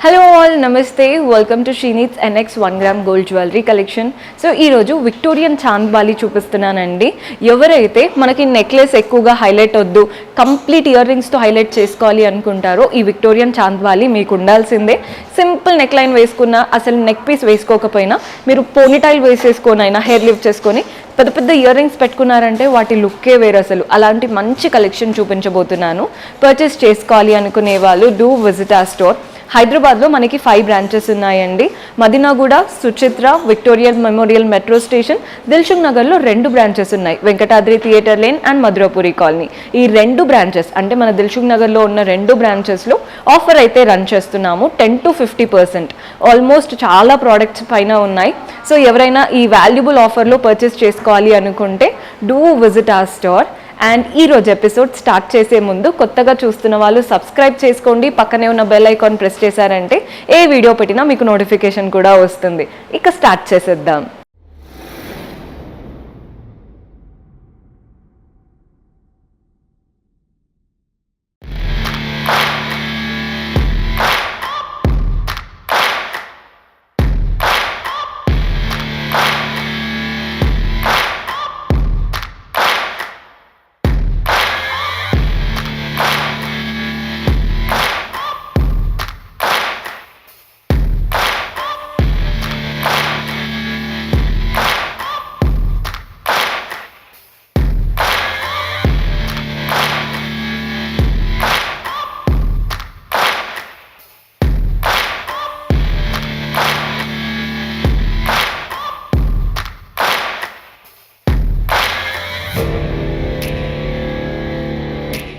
Hello all నమస్తే welcome to Srinith's NX 1 gram gold jewellery collection. So ఈరోజు Victorian chand bali చూపిస్తున్నానండి. ఎవరైతే మనకి నెక్లెస్ ఎక్కువగా హైలైట్ వద్దు, కంప్లీట్ ఇయర్ రింగ్స్తో హైలైట్ చేసుకోవాలి అనుకుంటారో ఈ విక్టోరియన్ చాంద్ బాలి మీకు ఉండాల్సిందే. సింపుల్ నెక్ లైన్ వేసుకున్నా, అసలు నెక్ పీస్ వేసుకోకపోయినా మీరు పోనీటైల్ వేసేసుకొనైనా హెయిర్ లిఫ్ట్ చేసుకొని పెద్ద పెద్ద ఇయర్ రింగ్స్ పెట్టుకున్నారంటే వాటి లుక్కే వేరు. అసలు అలాంటి మంచి కలెక్షన్ చూపించబోతున్నాను. పర్చేస్ చేసుకోవాలి అనుకునే వాళ్ళు డూ విజిట్ ఆ స్టోర్. హైదరాబాద్లో మనకి 5 బ్రాంచెస్ ఉన్నాయండి. Madinaguda, Suchitra, విక్టోరియల్ memorial metro station, Dilsukh నగర్లో 2 బ్రాంచెస్ ఉన్నాయి. Venkatadri theatre lane and Madhurapuri colony. ఈ 2 బ్రాంచెస్ అంటే మన దిల్సుఖ్ నగర్లో ఉన్న 2 బ్రాంచెస్లో ఆఫర్ అయితే రన్ చేస్తున్నాము. 10 to 50% ఆల్మోస్ట్ చాలా ప్రోడక్ట్స్ పైన ఉన్నాయి. సో ఎవరైనా ఈ వాల్యుబుల్ ఆఫర్లో పర్చేస్ చేసుకోవాలి అనుకుంటే డూ విజిట్ ఆ స్టోర్. అండ్ ఈరోజు ఎపిసోడ్ స్టార్ట్ చేసే ముందు కొత్తగా చూస్తున్న వాళ్ళు సబ్స్క్రైబ్ చేసుకోండి. పక్కనే ఉన్న బెల్ ఐకాన్ ప్రెస్ చేశారంటే ఏ వీడియో పెట్టినా మీకు నోటిఫికేషన్ కూడా వస్తుంది. ఇక స్టార్ట్ చేసేద్దాం.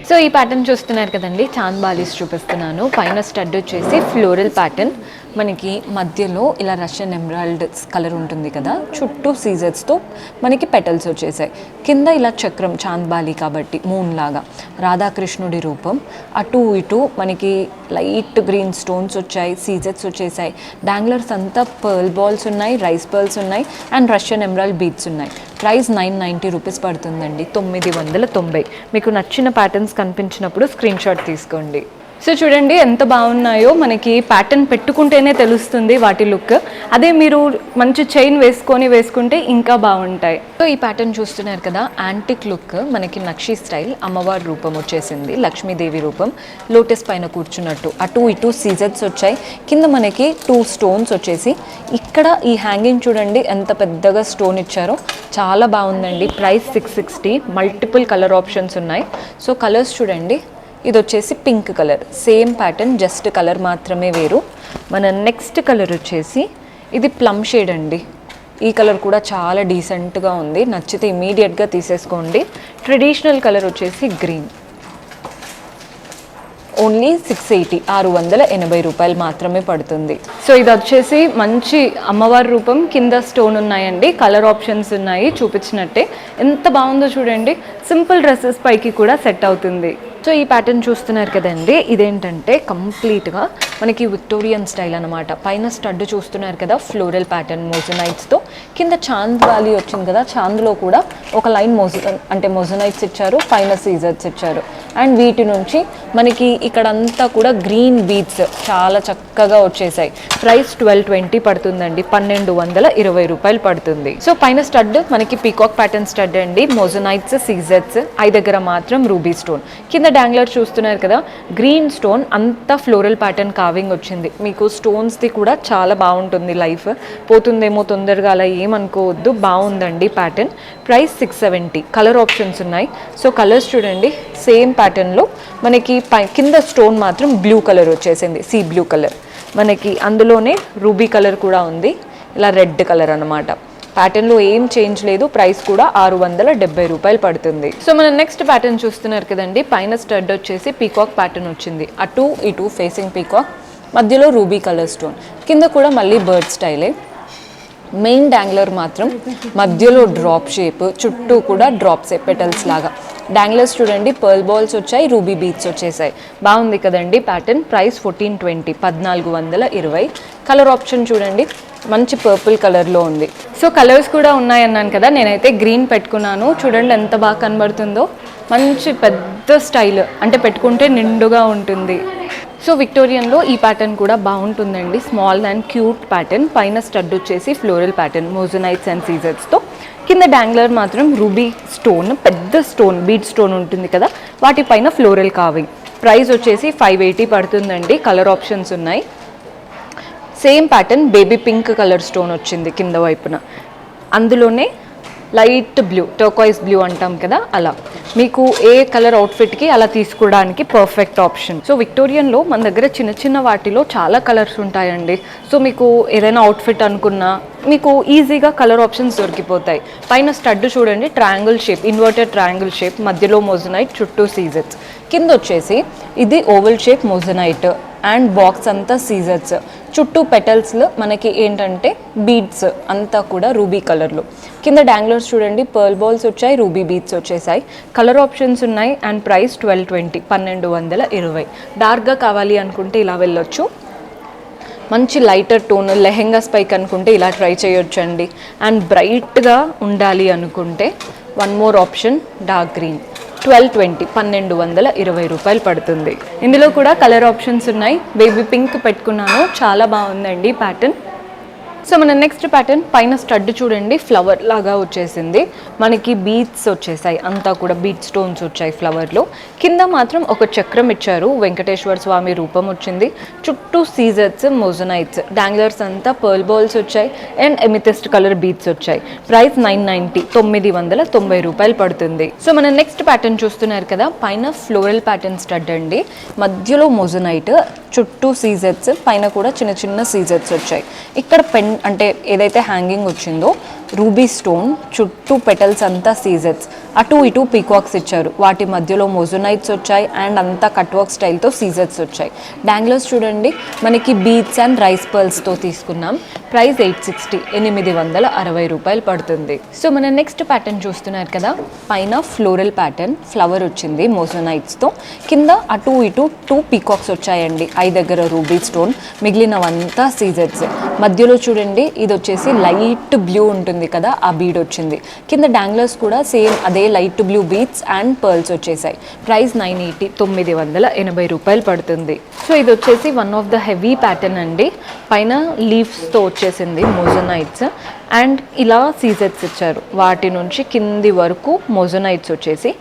సో ఈ ప్యాటర్న్ చూస్తున్నారు కదండి, చాంద్ బాలీస్ చూపిస్తున్నాను. పైన స్టడ్ వచ్చేసి ఫ్లోరల్ ప్యాటర్న్, మనకి మధ్యలో ఇలా రష్యన్ ఎమరాల్డ్ కలర్ ఉంటుంది కదా, చుట్టూ సీజర్స్తో మనకి పెటల్స్ వచ్చేసాయి. కింద ఇలా చక్రం, చాంద్ బాలి కాబట్టి మూన్ లాగా రాధాకృష్ణుడి రూపం. అటు ఇటు మనకి లైట్ గ్రీన్ స్టోన్స్ వచ్చాయి, సీజర్స్ వచ్చేసాయి. డాంగ్లర్స్ అంతా పర్ల్ బాల్స్ ఉన్నాయి, రైస్ పర్ల్స్ ఉన్నాయి అండ్ రష్యన్ ఎమరాల్డ్ బీడ్స్ ఉన్నాయి. ప్రైస్ 990 రూపీస్ పడుతుందండి, 990. మీకు నచ్చిన ప్యాటర్న్స్ కనిపించినప్పుడు స్క్రీన్ షాట్ తీసుకోండి. సో చూడండి ఎంత బాగున్నాయో, మనకి ప్యాటర్న్ పెట్టుకుంటేనే తెలుస్తుంది వాటి లుక్. అదే మీరు మంచి చైన్ వేసుకుంటే ఇంకా బాగుంటాయి. సో ఈ ప్యాటర్న్ చూస్తున్నారు కదా, యాంటిక్ లుక్, మనకి నక్షి స్టైల్, అమ్మవారి రూపం వచ్చేసింది, లక్ష్మీదేవి రూపం లోటస్ పైన కూర్చున్నట్టు. అటు ఇటు సీజర్స్ వచ్చాయి. కింద మనకి 2 స్టోన్స్ వచ్చేసి, ఇక్కడ ఈ హ్యాంగింగ్ చూడండి ఎంత పెద్దగా స్టోన్ ఇచ్చారో, చాలా బాగుందండి. ప్రైస్ 660. మల్టిపుల్ కలర్ ఆప్షన్స్ ఉన్నాయి. సో కలర్స్ చూడండి, ఇది వచ్చేసి pink colour, same pattern, just colour మాత్రమే వేరు. మన నెక్స్ట్ కలర్ వచ్చేసి ఇది ప్లమ్ షేడ్ అండి. ఈ కలర్ కూడా చాలా డీసెంట్గా ఉంది, నచ్చితే ఇమీడియట్గా తీసేసుకోండి. ట్రెడిషనల్ కలర్ వచ్చేసి గ్రీన్. ఓన్లీ 680, 680 రూపాయలు మాత్రమే పడుతుంది. సో ఇది వచ్చేసి మంచి అమ్మవారి రూపం, కింద స్టోన్ ఉన్నాయండి, కలర్ ఆప్షన్స్ ఉన్నాయి చూపించినట్టే. ఎంత బాగుందో చూడండి, సింపుల్ డ్రెస్సెస్ పైకి కూడా సెట్ అవుతుంది. సో ఈ ప్యాటర్న్ చూస్తున్నారు కదండి, ఇదేంటంటే కంప్లీట్గా మనకి విక్టోరియన్ స్టైల్ అనమాట. పైన స్టడ్ చూస్తున్నారు కదా, ఫ్లోరల్ ప్యాటర్న్ మోజనైట్స్తో. కింద చాంద్ బాలి వచ్చింది కదా, చాంద్లో కూడా ఒక లైన్ మోజనైట్స్ ఇచ్చారు, పైన సీజర్స్ ఇచ్చారు. అండ్ వీటి నుంచి మనకి ఇక్కడంతా కూడా గ్రీన్ బీడ్స్ చాలా చక్కగా వచ్చేసాయి. ప్రైస్ 1220 పడుతుందండి, 1220 రూపాయలు పడుతుంది. సో పైన స్టడ్ మనకి పీకాక్ ప్యాటర్న్ స్టడ్ అండి, మోజనైట్స్, సీజర్స్, ఐ దగ్గర మాత్రం రూబీ స్టోన్. కింద డాంగ్లర్ చూస్తున్నారు కదా, గ్రీన్ స్టోన్, అంతా ఫ్లోరల్ ప్యాటర్న్ కావింగ్ వచ్చింది. మీకు స్టోన్స్ది కూడా చాలా బాగుంటుంది, లైఫ్ పోతుందేమో తొందరగా అలా ఏమనుకోవద్దు, బాగుందండి ప్యాటర్న్. ప్రైస్ 670. కలర్ ఆప్షన్స్ ఉన్నాయి. సో కలర్స్ చూడండి, సేమ్ ప్యాటర్న్లో మనకి కింద స్టోన్ మాత్రం బ్లూ కలర్ వచ్చేసింది, సీ బ్లూ కలర్. మనకి అందులోనే రూబీ కలర్ కూడా ఉంది, ఇలా రెడ్ కలర్ అనమాట. ప్యాటర్న్లో ఏం చేంజ్ లేదు. ప్రైస్ కూడా 670 రూపాయలు పడుతుంది. సో మనం నెక్స్ట్ ప్యాటర్న్ చూస్తున్నారు కదండి, పైన స్టడ్ వచ్చేసి పీకాక్ ప్యాటర్న్ వచ్చింది, అటు ఇటు ఫేసింగ్ పీకాక్, మధ్యలో రూబీ కలర్ స్టోన్, కింద కూడా మళ్ళీ బర్డ్ స్టైలే. మెయిన్ డాంగ్లర్ మాత్రం మధ్యలో డ్రాప్ షేప్, చుట్టూ కూడా డ్రాప్ షేప్ పెటల్స్ లాగా. డాంగ్లర్స్ చూడండి, పర్ల్ బాల్స్ వచ్చాయి, రూబీ బీడ్స్ వచ్చేసాయి. బాగుంది కదండి ప్యాటర్న్. ప్రైస్ 1420, 1420. కలర్ ఆప్షన్ చూడండి, మంచి పర్పుల్ కలర్లో ఉంది. సో కలర్స్ కూడా ఉన్నాయన్నాను కదా, నేనైతే గ్రీన్ పెట్టుకున్నాను. చూడండి ఎంత బాగా కనబడుతుందో, మంచి పెద్ద స్టైల్, అంటే పెట్టుకుంటే నిండుగా ఉంటుంది. సో విక్టోరియన్లో ఈ ప్యాటర్న్ కూడా బాగుంటుందండి. స్మాల్ అండ్ క్యూట్ ప్యాటర్న్, పైన స్టడ్ వచ్చేసి ఫ్లోరల్ ప్యాటర్న్ మోజనైట్స్ అండ్ సీజర్స్తో. కింద డాంగ్లర్ మాత్రం రూబీ స్టోన్, పెద్ద స్టోన్ బీడ్ స్టోన్ ఉంటుంది కదా, వాటిపైన ఫ్లోరల్ కావింగ్. ప్రైస్ వచ్చేసి 580 పడుతుందండి. కలర్ ఆప్షన్స్ ఉన్నాయి. Same pattern baby pink colour stone వచ్చింది కింద వైపున, అందులోనే లైట్ బ్లూ, టర్కాయిస్ బ్లూ అంటాం కదా, అలా మీకు ఏ కలర్ అవుట్ఫిట్కి అలా తీసుకోవడానికి పర్ఫెక్ట్ ఆప్షన్. సో విక్టోరియన్లో మన దగ్గర చిన్న చిన్న వాటిలో చాలా కలర్స్ ఉంటాయండి. సో మీకు ఏదైనా అవుట్ఫిట్ అనుకున్నా మీకు ఈజీగా కలర్ ఆప్షన్స్ దొరికిపోతాయి. పైన స్టడ్ చూడండి, triangle shape, inverted triangle shape, మధ్యలో మోజనైట్, చుట్టూ సీజర్స్. కింద వచ్చేసి ఇది oval shape moissanite and box అంతా సీజర్స్, చుట్టూ పెటల్స్లో మనకి ఏంటంటే బీడ్స్ అంతా కూడా రూబీ కలర్లో. కింద డాంగ్లర్స్ చూడండి, పర్ల్ బాల్స్ వచ్చాయి, రూబీ బీడ్స్ వచ్చేసాయి. కలర్ ఆప్షన్స్ ఉన్నాయి అండ్ ప్రైస్ 1220, 1220. డార్క్గా కావాలి అనుకుంటే ఇలా వెళ్ళొచ్చు. మంచి లైటర్ టోన్ లెహెంగాస్ పైకి అనుకుంటే ఇలా ట్రై చేయొచ్చు అండి. అండ్ బ్రైట్గా ఉండాలి అనుకుంటే one more option dark green, 1220, 1220 రూపాయలు పడుతుంది. ఇందులో కూడా కలర్ ఆప్షన్స్ ఉన్నాయి. బేబీ పింక్ పెట్టుకున్నాను, చాలా బాగుందండి ప్యాటర్న్. సో మన నెక్స్ట్ ప్యాటర్న్ పైన స్టడ్ చూడండి, ఫ్లవర్ లాగా వచ్చేసింది. మనకి బీడ్స్ వచ్చేసాయి, అంతా కూడా బీడ్ స్టోన్స్ వచ్చాయి ఫ్లవర్లో. కింద మాత్రం ఒక చక్రం ఇచ్చారు, వెంకటేశ్వర స్వామి రూపం వచ్చింది. చుట్టూ సీజర్స్, మోజనైట్స్, డాంగ్లర్స్ అంతా పర్ల్ బాల్స్ వచ్చాయి అండ్ ఎమిథిస్ట్ కలర్ బీడ్స్ వచ్చాయి. ప్రైస్ 990, 990 రూపాయలు పడుతుంది. సో మన నెక్స్ట్ ప్యాటర్న్ చూస్తున్నారు కదా, పైన ఫ్లోరల్ ప్యాటర్న్ స్టడ్ అండి, మధ్యలో మోజనైట్, చుట్టూ సీజర్స్, పైన కూడా చిన్న చిన్న సీజర్స్ వచ్చాయి. ఇక్కడ పెన్ అంటే ఏదైతే హ్యాంగింగ్ వచ్చిందో రూబీ స్టోన్, చుట్టూ పెటల్స్ అంతా సీజర్స్, అటు ఇటు పీకాక్స్ ఇచ్చారు, వాటి మధ్యలో మోజనైట్స్ వచ్చాయి అండ్ అంతా కట్ వర్క్ స్టైల్తో సీజర్స్ వచ్చాయి. డాంగ్లర్స్ చూడండి, మనకి బీడ్స్ అండ్ రైస్ పర్ల్స్తో తీసుకున్నాం. ప్రైస్ 860, 860 రూపాయలు పడుతుంది. సో మన నెక్స్ట్ ప్యాటర్న్ చూస్తున్నారు కదా, పైన ఫ్లోరల్ ప్యాటర్న్, ఫ్లవర్ వచ్చింది మోజనైట్స్తో, కింద అటు ఇటు 2 పీకాక్స్ వచ్చాయండి, ఐ దగ్గర రూబీ స్టోన్, మిగిలినవంతా సీజర్స్. మధ్యలో చూడండి, ఇది వచ్చేసి లైట్ బ్లూ ఉంటుంది కదా, ఆ బీడ్ వచ్చింది. కింద డాంగ్లర్స్ కూడా సేమ్ అదే light blue beads and pearls వచ్చేసాయి. ప్రైస్ 980, 980 రూపాయలు పడుతుంది. సో ఇది వచ్చేసి one of the heavy pattern అండి, పైన లీవ్స్తో వచ్చేసింది మోజనైట్స్ అండ్ ఇలా సీజర్స్ ఇచ్చారు, వాటి నుంచి కింది వరకు మోజనైట్స్ వచ్చేసి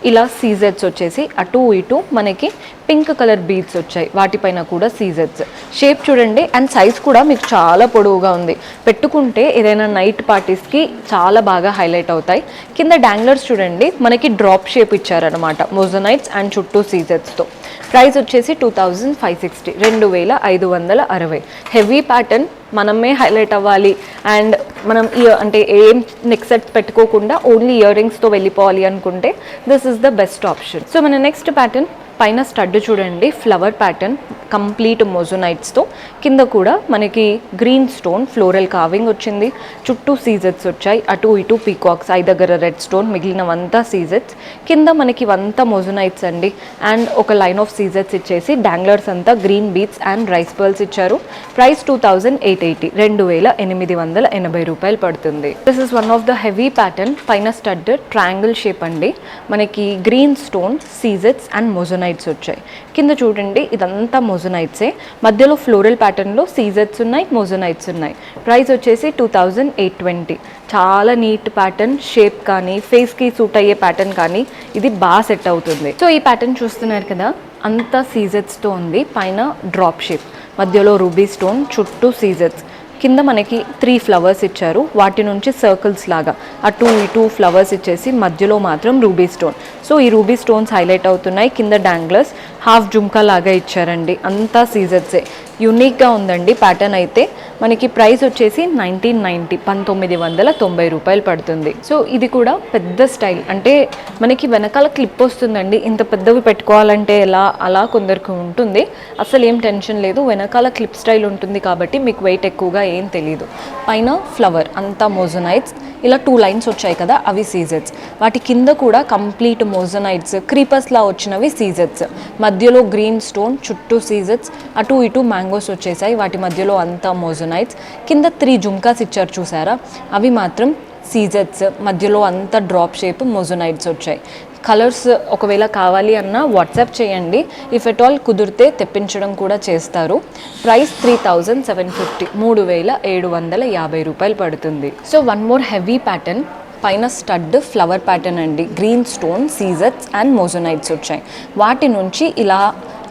ఇలా సీజర్స్ వచ్చేసి అటు ఇటు మనకి పింక్ కలర్ బీడ్స్ వచ్చాయి, వాటిపైన కూడా సీజర్స్. షేప్ చూడండి అండ్ సైజ్ కూడా మీకు చాలా పొడవుగా ఉంది, పెట్టుకుంటే ఏదైనా నైట్ పార్టీస్కి చాలా బాగా హైలైట్ అవుతాయి. కింద డాంగ్లర్స్ చూడండి, మనకి డ్రాప్ షేప్ ఇచ్చారనమాట మోజనైట్స్ అండ్ చుట్టూ సీజర్స్తో. ప్రైస్ వచ్చేసి 2560, 2560. హెవీ ప్యాటర్న్, మనమే హైలైట్ అవ్వాలి అండ్ మనం అంటే ఏం నెక్ సెట్ పెట్టుకోకుండా ఓన్లీ ఇయర్ రింగ్స్తో వెళ్ళిపోవాలి అనుకుంటే this is the best option. So మన నెక్స్ట్ ప్యాటర్న్ పైన స్టడ్ చూడండి, ఫ్లవర్ ప్యాటర్న్ కంప్లీట్ మోజనైట్స్తో, కింద కూడా మనకి గ్రీన్ స్టోన్ ఫ్లోరల్ కావింగ్ వచ్చింది, చుట్టూ సీజర్స్ వచ్చాయి, అటు ఇటు పీకాక్స్, ఐ దగ్గర రెడ్ స్టోన్, మిగిలినవంతా సీజర్స్. కింద మనకి వంతా మోజనైట్స్ అండి అండ్ ఒక లైన్ ఆఫ్ సీజర్స్ ఇచ్చేసి డాంగ్లర్స్ అంతా green beads and rice pearls ఇచ్చారు. ప్రైస్ 2880, 2880 రూపాయలు పడుతుంది. This is one of the heavy pattern, పైన స్టడ్ ట్రయాంగిల్ షేప్ అండి, మనకి గ్రీన్ స్టోన్, సీజర్స్ అండ్ మోజనైట్స్ వచ్చాయి. కింద చూడండి, ఇదంతా మోజనైట్సే, మధ్యలో ఫ్లోరల్ ప్యాటర్న్లో సీజర్స్ ఉన్నాయి, మోజనైట్స్ ఉన్నాయి. ప్రైస్ వచ్చేసి 2820. చాలా నీట్ ప్యాటర్న్, షేప్ కానీ ఫేస్కి సూట్ అయ్యే ప్యాటర్న్ కానీ ఇది బాగా సెట్ అవుతుంది. సో ఈ ప్యాటర్న్ చూస్తున్నారు కదా, అంతా సీజర్స్తో ఉంది, పైన డ్రాప్ షేప్, మధ్యలో రూబీ స్టోన్, చుట్టూ సీజర్స్. కింద మనకి 3 ఫ్లవర్స్ ఇచ్చారు, వాటి నుంచి సర్కిల్స్ లాగా అటు ఇటు ఫ్లవర్స్ ఇచ్చేసి మధ్యలో మాత్రం రూబీ స్టోన్. సో ఈ రూబీ స్టోన్స్ హైలైట్ అవుతున్నాయి. కింద డాంగ్లర్స్ హాఫ్ జుమ్కా లాగా ఇచ్చారండి, అంతా సీజర్సే. యూనిక్గా ఉందండి ప్యాటర్న్ అయితే. మనకి ప్రైస్ వచ్చేసి 1990, 1990 రూపాయలు పడుతుంది. సో ఇది కూడా పెద్ద స్టైల్, అంటే మనకి వెనకాల క్లిప్ వస్తుందండి, ఇంత పెద్దవి పెట్టుకోవాలంటే ఎలా, అలా కొందరికి ఉంటుంది. అసలు ఏం టెన్షన్ లేదు, వెనకాల క్లిప్ స్టైల్ ఉంటుంది కాబట్టి మీకు వెయిట్ ఎక్కువగా ఏం తెలీదు. పైన ఫ్లవర్ అంతా మోజనైట్స్, ఇలా 2 లైన్స్ వచ్చాయి కదా, అవి సీజర్స్. వాటి కింద కూడా కంప్లీట్ మోజనైట్స్, క్రీపర్స్లా వచ్చినవి సీజర్స్. మధ్యలో గ్రీన్ స్టోన్, చుట్టూ సీజర్స్, అటు ఇటు మ్యాంగోస్ వచ్చేసాయి, వాటి మధ్యలో అంతా మోజనైట్స్. కింద 3 జుమ్కాస్ ఇచ్చారు చూసారా, అవి మాత్రం సీజర్స్, మధ్యలో అంతా డ్రాప్ షేప్ మోజనైట్స్ వచ్చాయి. కలర్స్ ఒకవేళ కావాలి అన్నా వాట్సాప్ చేయండి. ఇఫ్ ఎట్ ఆల్ కుదిరితే తెప్పించడం కూడా చేస్తారు. ప్రైస్ 3750, 3750 రూపాయలు పడుతుంది. So one more heavy pattern, పైన స్టడ్ ఫ్లవర్ ప్యాటర్న్ అండి. గ్రీన్ స్టోన్ సీజర్స్ అండ్ మోజోనైట్స్ వచ్చాయి. వాటి నుంచి ఇలా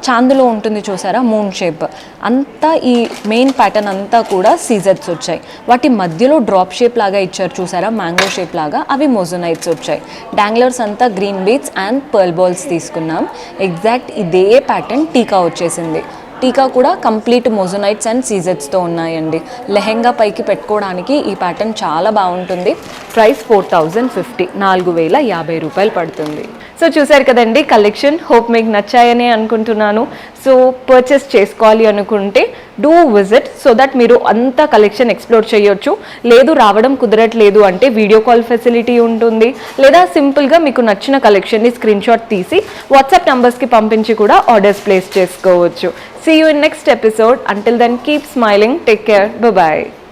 చాందులో ఉంటుంది చూసారా, మూన్ షేప్ అంతా, ఈ మెయిన్ ప్యాటర్న్ అంతా కూడా సీజర్స్ వచ్చాయి. వాటి మధ్యలో డ్రాప్ షేప్ లాగా ఇచ్చారు చూసారా, మ్యాంగో షేప్ లాగా, అవి మోజోనైట్స్ వచ్చాయి. డాంగ్లర్స్ అంతా green beads and pearl balls తీసుకున్నాం. ఎగ్జాక్ట్ ఇదే ప్యాటర్న్ టీకా వచ్చేసింది. టీకా కూడా కంప్లీట్ మోజోనైట్స్ అండ్ సీజెట్స్తో ఉన్నాయండి. లెహెంగా పైకి పెట్టుకోవడానికి ఈ ప్యాటర్న్ చాలా బాగుంటుంది. ప్రైస్ 4050, 4050 రూపాయలు పడుతుంది. సో చూసారు కదండి కలెక్షన్. హోప్ మీకు నచ్చాయని అనుకుంటున్నాను. సో పర్చేస్ చేసుకోవాలి అనుకుంటే డూ విజిట్, సో దట్ మీరు అంత కలెక్షన్ ఎక్స్ప్లోర్ చేయొచ్చు. లేదు రావడం కుదరట్లేదు అంటే వీడియో కాల్ ఫెసిలిటీ ఉంటుంది, లేదా సింపుల్గా మీకు నచ్చిన కలెక్షన్ని స్క్రీన్ షాట్ తీసి వాట్సాప్ నంబర్స్కి పంపించి కూడా ఆర్డర్స్ ప్లేస్ చేసుకోవచ్చు. See you in next episode. Until then, keep smiling. Take care. Bye-bye.